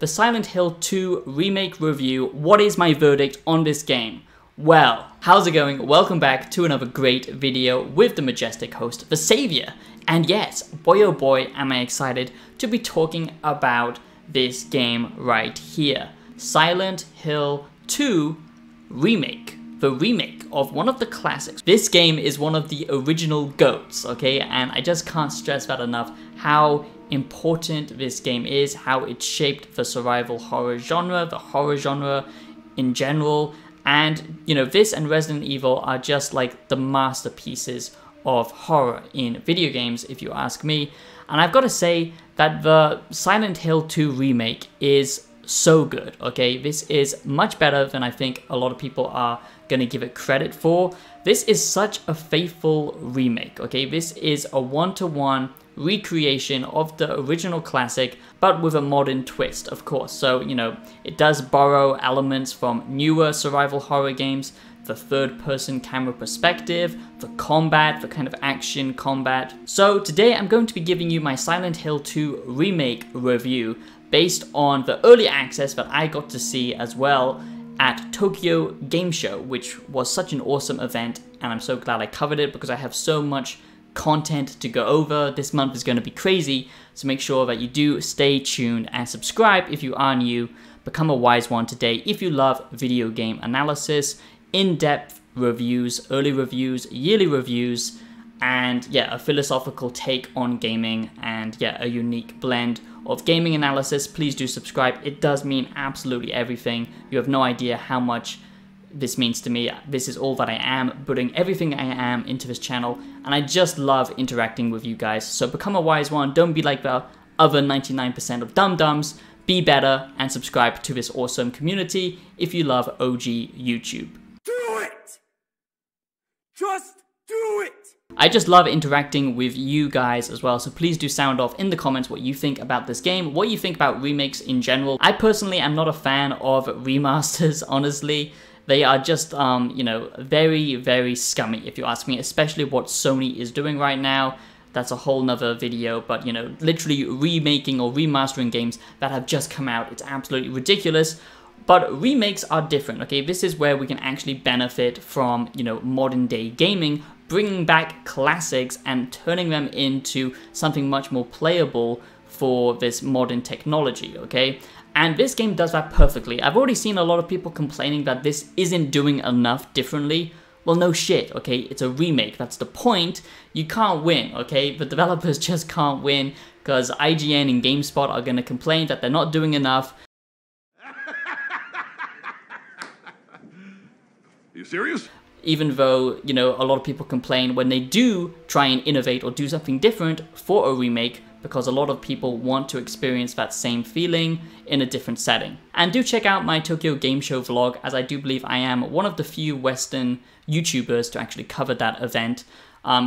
the Silent Hill 2 remake review. What is my verdict on this game? Well, how's it going? Welcome back to another great video with the majestic host, the Savior. And yes, boy oh boy, am I excited to be talking about this game right here. Silent Hill 2 Remake. The remake of one of the classics. This game is one of the original GOATs, okay? And I just can't stress that enough, how important this game is, how it shaped the survival horror genre, the horror genre in general. And, you know, this and Resident Evil are just like the masterpieces of horror in video games, if you ask me. And I've got to say that the Silent Hill 2 remake is so good, okay? This is much better than I think a lot of people are gonna give it credit for. This is such a faithful remake, okay? This is a one-to-one recreation of the original classic, but with a modern twist, of course. So, you know, it does borrow elements from newer survival horror games, the third-person camera perspective, the combat, the kind of action combat. So today I'm going to be giving you my Silent Hill 2 remake review based on the early access that I got to see as well at Tokyo Game Show, which was such an awesome event, and I'm so glad I covered it because I have so much content to go over. This month is going to be crazy, so make sure that you do stay tuned and subscribe if you are new. Become a wise one today if you love video game analysis, in-depth reviews, early reviews, yearly reviews, and yeah, a philosophical take on gaming, and yeah, a unique blend of gaming analysis. Please do subscribe. It does mean absolutely everything. You have no idea how much this means to me. This is all that I am, putting everything I am into this channel, and I just love interacting with you guys. So become a wise one. Don't be like the other 99% of dum-dums. Be better and subscribe to this awesome community if you love OG YouTube. Do it! Just do it! I just love interacting with you guys as well, so please do sound off in the comments what you think about this game, what you think about remakes in general. I personally am not a fan of remasters, honestly. They are just, you know, very, very scummy, if you ask me, especially what Sony is doing right now. That's a whole nother video, but, you know, literally remaking or remastering games that have just come out. It's absolutely ridiculous. But remakes are different, okay? This is where we can actually benefit from, you know, modern day gaming, bringing back classics and turning them into something much more playable for this modern technology, okay? And this game does that perfectly. I've already seen a lot of people complaining that this isn't doing enough differently. Well, no shit, okay? It's a remake. That's the point. You can't win, okay? The developers just can't win because IGN and GameSpot are going to complain that they're not doing enough. You serious? Even though, you know, a lot of people complain when they do try and innovate or do something different for a remake, because a lot of people want to experience that same feeling in a different setting. And do check out my Tokyo Game Show vlog, as I do believe I am one of the few Western YouTubers to actually cover that event,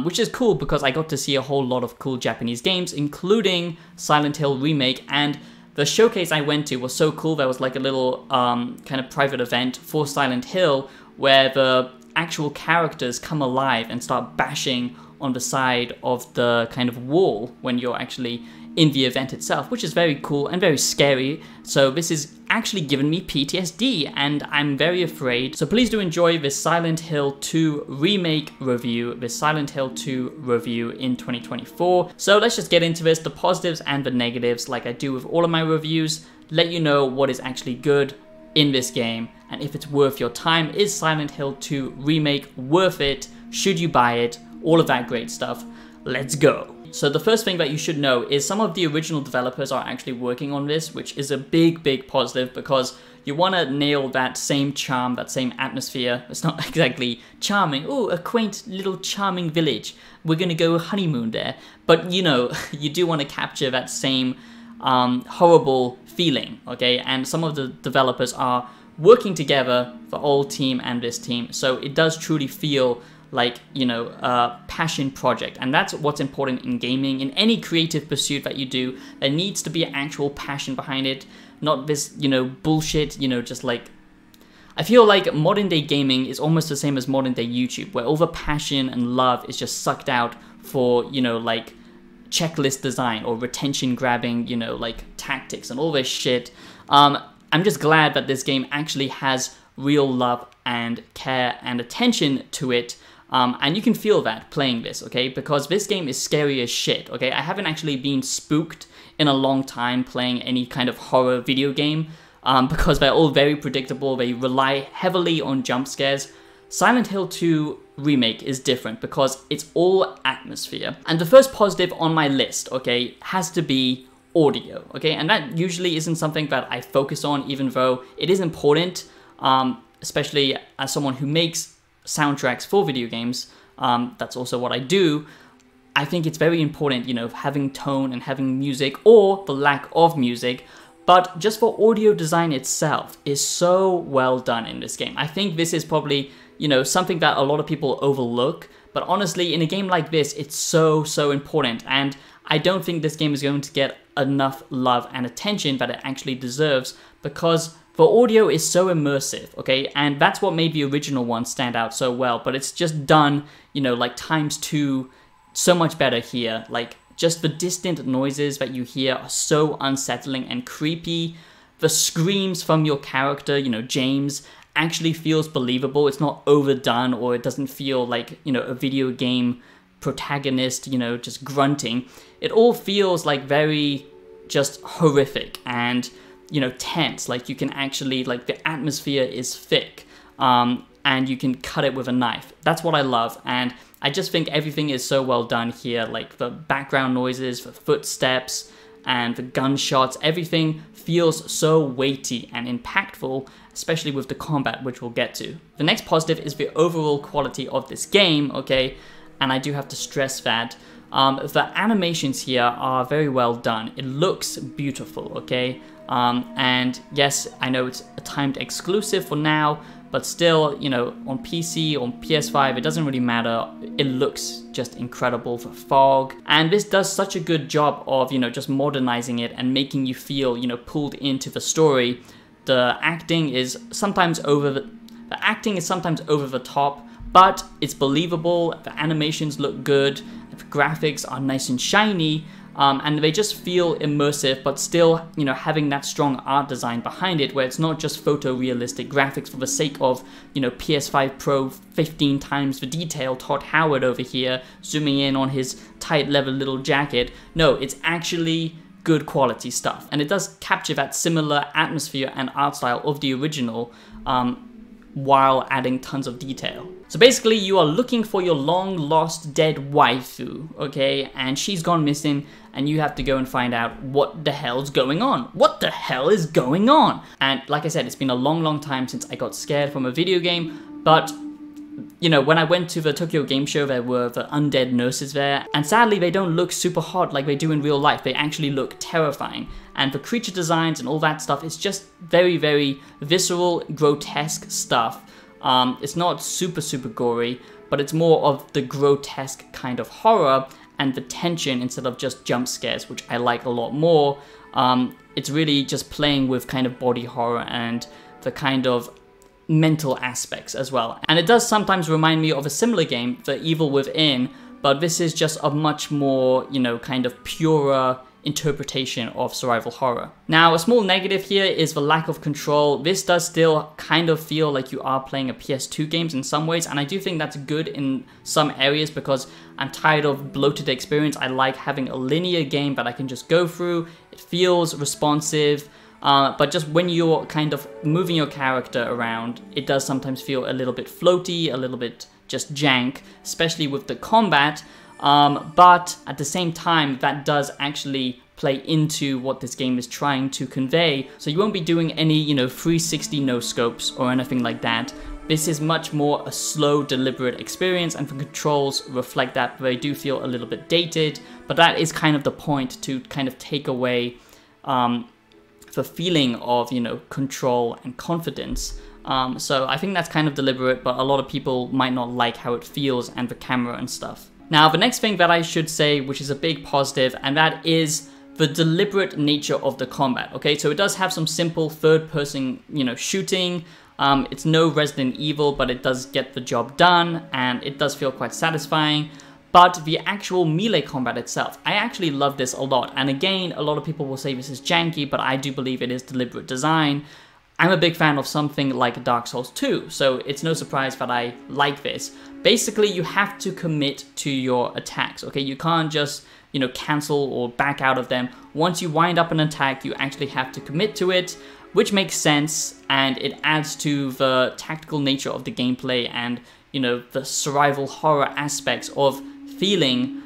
which is cool because I got to see a whole lot of cool Japanese games, including Silent Hill Remake. And the showcase I went to was so cool. There was like a little kind of private event for Silent Hill where the actual characters come alive and start bashing on the side of the kind of wall when you're actually in the event itself, which is very cool and very scary. So this is actually giving me PTSD and I'm very afraid. So please do enjoy this Silent Hill 2 remake review, this Silent Hill 2 review in 2024. So let's just get into this, the positives and the negatives, like I do with all of my reviews, let you know what is actually good in this game and if it's worth your time. Is Silent Hill 2 remake worth it? Should you buy it? All of that great stuff. Let's go. So the first thing that you should know is some of the original developers are actually working on this, which is a big, big positive because you want to nail that same charm, that same atmosphere. It's not exactly charming. Oh, a quaint little charming village. We're going to go honeymoon there. But, you know, you do want to capture that same horrible feeling, okay? And some of the developers are working together, the old team and this team. So it does truly feel like, you know, a passion project. And that's what's important in gaming. In any creative pursuit that you do, there needs to be an actual passion behind it. Not this, you know, bullshit, you know, just like... I feel like modern day gaming is almost the same as modern day YouTube, where all the passion and love is just sucked out for, you know, like checklist design or retention grabbing, you know, like tactics and all this shit. I'm just glad that this game actually has real love and care and attention to it. And you can feel that playing this, okay? Because this game is scary as shit, okay? I haven't actually been spooked in a long time playing any kind of horror video game because they're all very predictable. They rely heavily on jump scares. Silent Hill 2 Remake is different because it's all atmosphere. And the first positive on my list, okay, has to be audio, okay? And that usually isn't something that I focus on, even though it is important, especially as someone who makes soundtracks for video games. That's also what I do. I think it's very important, you know, having tone and having music, or the lack of music, but just for audio design itself is so well done in this game. I think this is probably, you know, something that a lot of people overlook, but honestly, in a game like this, it's so important, and I don't think this game is going to get enough love and attention that it actually deserves, because the audio is so immersive, okay? And that's what made the original one stand out so well, but it's just done, you know, like ×2 so much better here. Like, just the distant noises that you hear are so unsettling and creepy. The screams from your character, you know, James, actually feels believable. It's not overdone, or it doesn't feel like, you know, a video game protagonist, you know, just grunting. It all feels like very just horrific and, you know, tense. Like, you can actually, like, the atmosphere is thick, and you can cut it with a knife. That's what I love, and I just think everything is so well done here. Like, the background noises, the footsteps, and the gunshots, everything feels so weighty and impactful, especially with the combat, which we'll get to. The next positive is the overall quality of this game, okay? And I do have to stress that the animations here are very well done. It looks beautiful, okay? And yes, I know it's a timed exclusive for now, but still, you know, on PC, on PS5, it doesn't really matter. It looks just incredible for fog. And this does such a good job of, you know, just modernizing it and making you feel, you know, pulled into the story. The acting is sometimes over the top, but it's believable. The animations look good. The graphics are nice and shiny. And they just feel immersive, but still, you know, having that strong art design behind it, where it's not just photorealistic graphics for the sake of, you know, PS5 Pro 15 times the detail, Todd Howard over here, zooming in on his tight leather little jacket. No, it's actually good quality stuff. And it does capture that similar atmosphere and art style of the original, while adding tons of detail. So basically, you are looking for your long lost dead waifu, okay? And she's gone missing, and you have to go and find out what the hell's going on. What the hell is going on? And like I said, it's been a long time since I got scared from a video game, but you know, when I went to the Tokyo Game Show, there were the undead nurses there, and sadly they don't look super hot like they do in real life. They actually look terrifying, and the creature designs and all that stuff is just very visceral, grotesque stuff. It's not super gory, but it's more of the grotesque kind of horror and the tension instead of just jump scares, which I like a lot more. It's really just playing with kind of body horror and the kind of mental aspects as well. And it does sometimes remind me of a similar game, The Evil Within, but this is just a much more, you know, kind of purer interpretation of survival horror. Now, a small negative here is the lack of control. This does still kind of feel like you are playing a PS2 games in some ways, and I do think that's good in some areas because I'm tired of bloated experience. I like having a linear game that I can just go through. It feels responsive, but just when you're kind of moving your character around, it does sometimes feel a little bit floaty, a little bit just jank, especially with the combat. But at the same time, that does actually play into what this game is trying to convey. So you won't be doing any, you know, 360 no scopes or anything like that. This is much more a slow, deliberate experience, and the controls reflect that. They do feel a little bit dated, but that is kind of the point, to kind of take away the feeling of, you know, control and confidence. So I think that's kind of deliberate, but a lot of people might not like how it feels and the camera and stuff. Now, the next thing that I should say, which is a big positive, and that is the deliberate nature of the combat, okay? So it does have some simple third-person, you know, shooting. It's no Resident Evil, but it does get the job done, and it does feel quite satisfying. but the actual melee combat itself, I actually love this a lot. And again, a lot of people will say this is janky, but I do believe it is deliberate design. I'm a big fan of something like Dark Souls 2, so it's no surprise that I like this. Basically, you have to commit to your attacks, okay? You can't just, you know, cancel or back out of them. Once you wind up an attack, you actually have to commit to it, which makes sense, and it adds to the tactical nature of the gameplay and, you know, the survival horror aspects of feeling,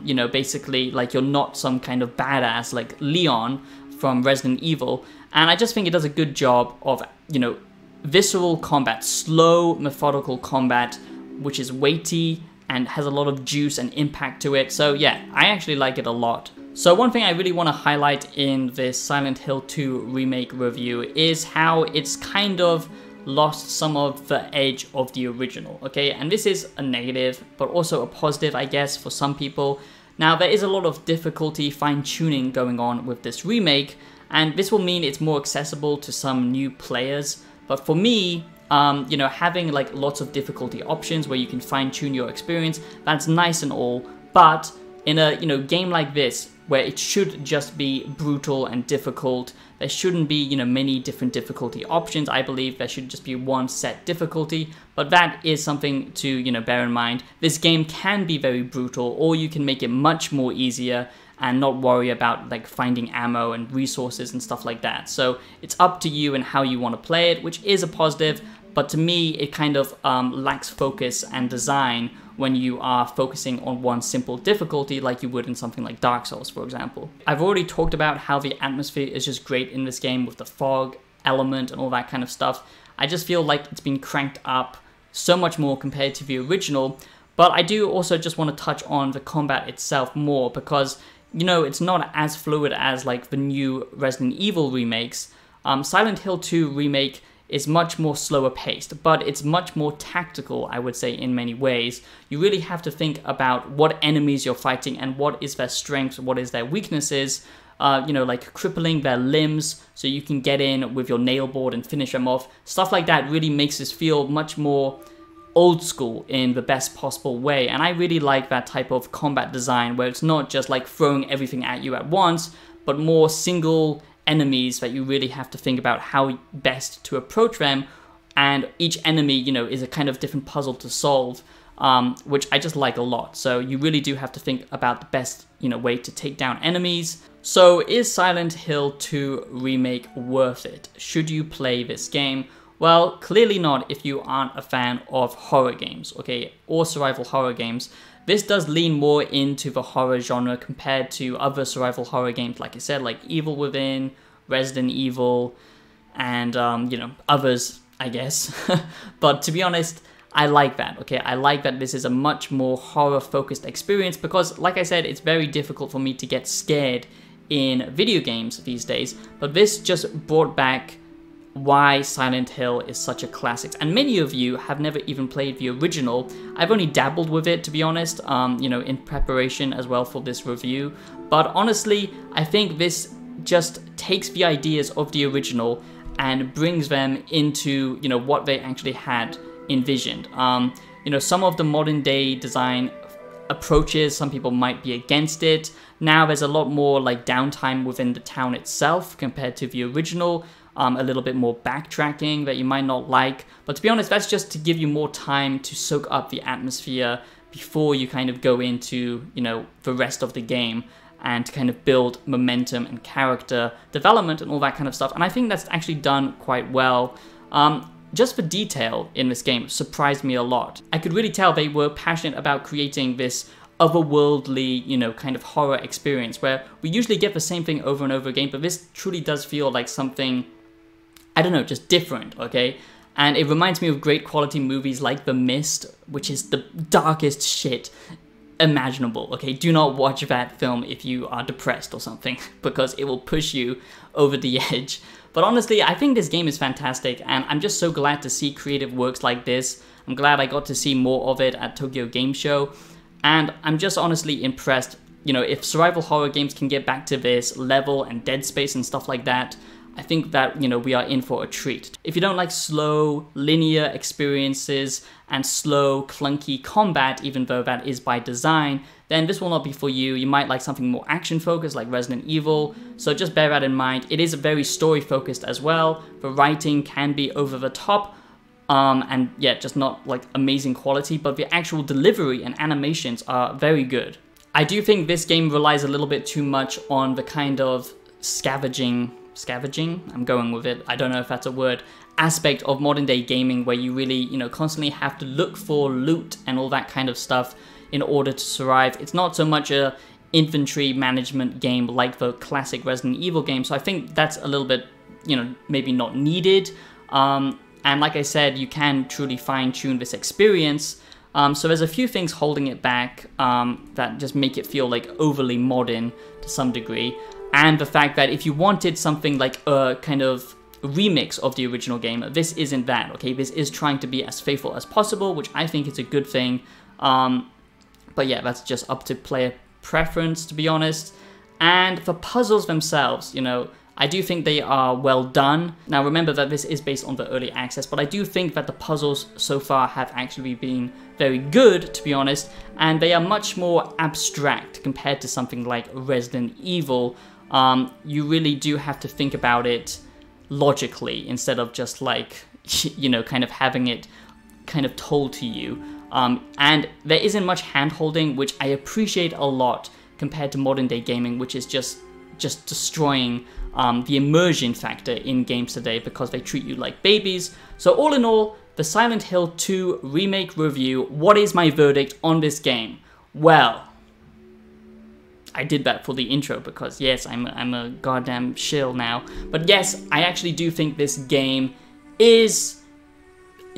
you know, basically like you're not some kind of badass like Leon from Resident Evil. And I just think it does a good job of, you know, visceral combat, slow, methodical combat, which is weighty and has a lot of juice and impact to it. So yeah, I actually like it a lot. So one thing I really want to highlight in this Silent Hill 2 remake review is how it's kind of lost some of the edge of the original, okay? And this is a negative, but also a positive, I guess, for some people. Now, there is a lot of difficulty fine-tuning going on with this remake, and this will mean it's more accessible to some new players. But for me, you know, having like lots of difficulty options where you can fine-tune your experience, that's nice and all, but in a, you know, game like this, where it should just be brutal and difficult, there shouldn't be, you know, many different difficulty options. I believe there should just be one set difficulty, but that is something to, you know, bear in mind. This game can be very brutal, or you can make it much more easier and not worry about like finding ammo and resources and stuff like that. So it's up to you and how you want to play it, which is a positive, but to me it kind of lacks focus and design when you are focusing on one simple difficulty like you would in something like Dark Souls, for example. I've already talked about how the atmosphere is just great in this game with the fog element and all that kind of stuff. I just feel like it's been cranked up so much more compared to the original, but I do also just want to touch on the combat itself more because, you know, it's not as fluid as like the new Resident Evil remakes. Silent Hill 2 remake is much more slower paced, but it's much more tactical, I would say, in many ways. You really have to think about what enemies you're fighting and what is their strengths, what is their weaknesses, you know, like crippling their limbs so you can get in with your nail board and finish them off. Stuff like that really makes this feel much more old school in the best possible way, and I really like that type of combat design where it's not just like throwing everything at you at once, but more single enemies that you really have to think about how best to approach them, and each enemy, you know, is a kind of different puzzle to solve, which I just like a lot. So you really do have to think about the best, you know, way to take down enemies. So is Silent Hill 2 remake worth it? Should you play this game? Well, clearly not if you aren't a fan of horror games, okay, or survival horror games. This does lean more into the horror genre compared to other survival horror games, like I said, like Evil Within, Resident Evil, and, you know, others, I guess. But to be honest, I like that, okay? I like that this is a much more horror-focused experience because, like I said, it's very difficult for me to get scared in video games these days. But this just brought back why Silent Hill is such a classic, and many of you have never even played the original. I've only dabbled with it, to be honest, you know, in preparation as well for this review, but honestly, I think this just takes the ideas of the original and brings them into, you know, what they actually had envisioned. You know, some of the modern day design approaches, some people might be against it. Now there's a lot more like downtime within the town itself compared to the original. A little bit more backtracking that you might not like. But to be honest, that's just to give you more time to soak up the atmosphere before you kind of go into, you know, the rest of the game and to kind of build momentum and character development and all that kind of stuff. And I think that's actually done quite well. Just the detail in this game surprised me a lot. I could really tell they were passionate about creating this otherworldly, you know, kind of horror experience where we usually get the same thing over and over again, but this truly does feel like something, I don't know, just different, okay? And it reminds me of great quality movies like The Mist, which is the darkest shit imaginable, okay? Do not watch that film if you are depressed or something, because it will push you over the edge. But honestly, I think this game is fantastic, and I'm just so glad to see creative works like this. I'm glad I got to see more of it at Tokyo Game Show, and I'm just honestly impressed. You know, if survival horror games can get back to this level and Dead Space and stuff like that, I think that, you know, we are in for a treat. If you don't like slow, linear experiences and slow, clunky combat, even though that is by design, then this will not be for you. You might like something more action-focused like Resident Evil, so just bear that in mind. It is very story-focused as well. The writing can be over the top, and yeah, just not like amazing quality, but the actual delivery and animations are very good. I do think this game relies a little bit too much on the kind of scavenging, I'm going with it, I don't know if that's a word, aspect of modern day gaming where you really, you know, constantly have to look for loot and all that kind of stuff in order to survive. It's not so much a infantry management game like the classic Resident Evil game, so I think that's a little bit, you know, maybe not needed. And like I said, you can truly fine-tune this experience. So there's a few things holding it back that just make it feel like overly modern to some degree. And the fact that if you wanted something like a kind of remix of the original game, this isn't that, okay? This is trying to be as faithful as possible, which I think is a good thing. But yeah, that's just up to player preference, to be honest. And the puzzles themselves, you know, I do think they are well done. Now remember that this is based on the early access, but I do think that the puzzles so far have actually been very good, to be honest, and they are much more abstract compared to something like Resident Evil. You really do have to think about it logically instead of just like, you know, kind of having it kind of told to you. And there isn't much hand-holding, which I appreciate a lot compared to modern day gaming, which is just destroying the immersion factor in games today because they treat you like babies. So all in all, the Silent Hill 2 remake review, what is my verdict on this game? Well, I did that for the intro because yes, I'm a goddamn shill now. But yes, I actually do think this game is,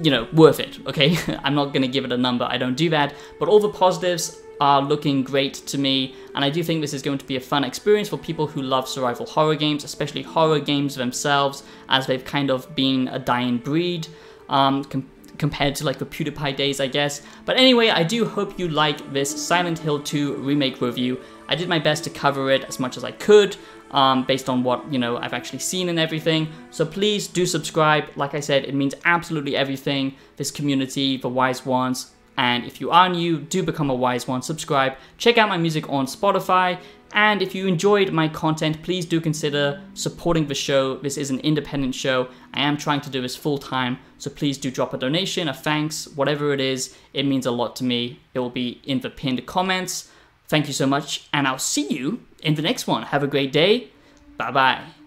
you know, worth it, okay? I'm not gonna give it a number, I don't do that, but all the positives are looking great to me, and I do think this is going to be a fun experience for people who love survival horror games, especially horror games themselves, as they've kind of been a dying breed, compared to like the PewDiePie days, I guess. But anyway, I do hope you like this Silent Hill 2 remake review. I did my best to cover it as much as I could, based on what, you know, I've actually seen and everything. So please do subscribe. Like I said, it means absolutely everything. This community, the wise ones. And if you are new, do become a wise one, subscribe, check out my music on Spotify, and if you enjoyed my content, please do consider supporting the show. This is an independent show. I am trying to do this full time, so please do drop a donation, a thanks, whatever it is. It means a lot to me. It will be in the pinned comments. Thank you so much, and I'll see you in the next one. Have a great day. Bye-bye.